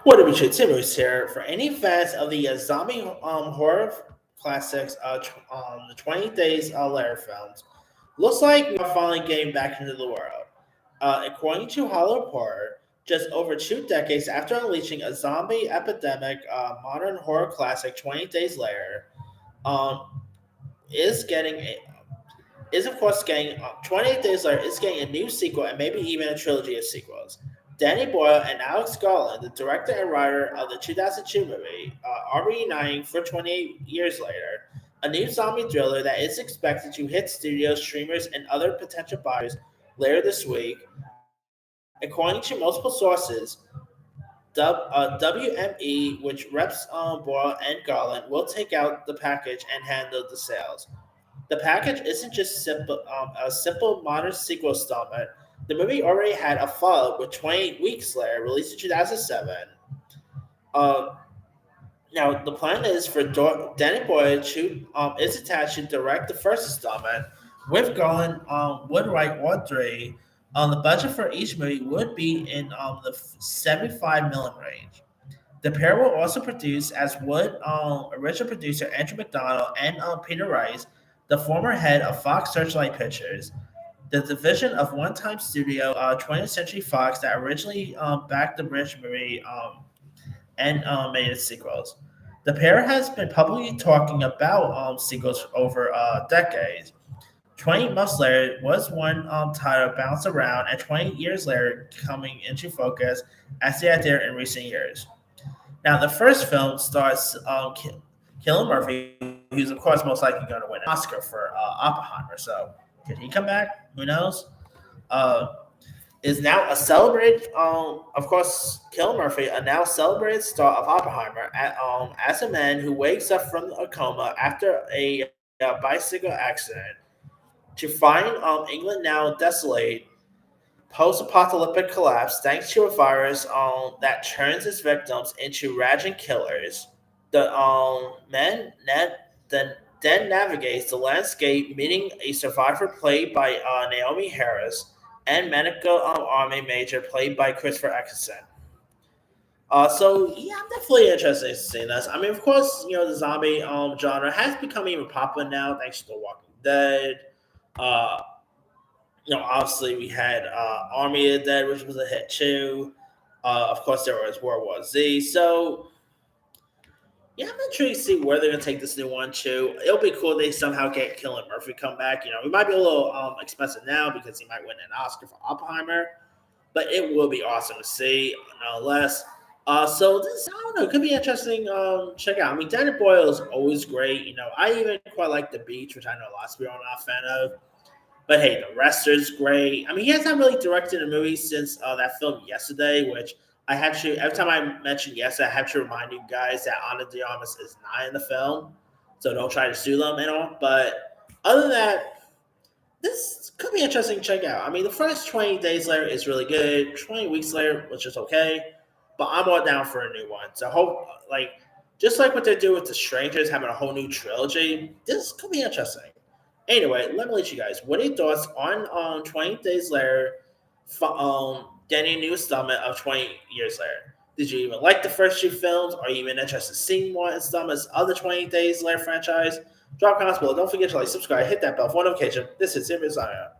What do we should Timbers here for any fans of the zombie horror classics, the 20 Days Later films. Looks like we are finally getting back into the world. According to Hollow Horror, just over 2 decades after unleashing a zombie epidemic, modern horror classic 20 Days Later um, is getting a, is of course getting 28 Days Later is getting a new sequel and maybe even a trilogy of sequels. Danny Boyle and Alex Garland, the director and writer of the 2002 movie, are reuniting for 28 years later, a new zombie thriller that is expected to hit studios, streamers, and other potential buyers later this week. According to multiple sources, WME, which reps Boyle and Garland, will take out the package and handle the sales. The package isn't just a simple modern sequel installment. The movie already had a follow-up with 28 Weeks Later, released in 2007. Um, Now, the plan is for Danny Boyle to is attached to direct the first installment, with Garland would write all three. The budget for each movie would be in the 75 million range. The pair will also produce, as would original producer Andrew McDonald and Peter Rice, the former head of Fox Searchlight Pictures, the division of one-time studio 20th Century Fox that originally backed the British movie and made its sequels. The pair has been publicly talking about sequels over decades. 20 months later was one title bounced around, and 20 years later coming into focus as the idea in recent years. Now, the first film stars Killian Murphy, who's of course most likely going to win an Oscar for Oppenheimer. So, could he come back? Who knows? Uh, is now a celebrated, of course, Killian Murphy, a now celebrated star of Oppenheimer, as a man who wakes up from a coma after a bicycle accident to find England now desolate, post-apocalyptic collapse thanks to a virus that turns its victims into raging killers. The then navigates the landscape, meeting a survivor played by Naomi Harris and medical army major played by Christopher Eccleston. So yeah, I'm definitely interested in seeing this. I mean, of course, the zombie genre has become even popular now thanks to The Walking Dead. Uh, Obviously we had Army of the Dead, which was a hit too. Of course, there was World War Z. So yeah, I'm intrigued to see where they're gonna take this new one too. It'll be cool if they somehow get Killian Murphy come back. It might be a little expensive now because he might win an Oscar for Oppenheimer, but it will be awesome to see nonetheless. So this I don't know, it could be interesting. Check out. I mean, Danny Boyle is always great. I even quite like The Beach, which I know lots of people are not a fan of. But hey, The Wrester's great. I mean, he hasn't really directed a movie since that film Yesterday, which I had to, every time I mention Yesterday, I have to remind you guys that Ana de Armas is not in the film. So don't try to sue them and all. But other than that, this could be interesting to check out. I mean, the first 20 days later is really good. 20 weeks later was just okay. But I'm all down for a new one. So hope, just like what they do with The Strangers, having a whole new trilogy, this could be interesting. Anyway, let me let you guys. What are your thoughts on 20 Days Later, getting a new installment of 20 Years Later? Did you even like the first two films? Are you even interested in seeing more installments of the 20 Days Later franchise? Drop comments below. Don't forget to subscribe, hit that bell for notification. This is Tim Isaiah.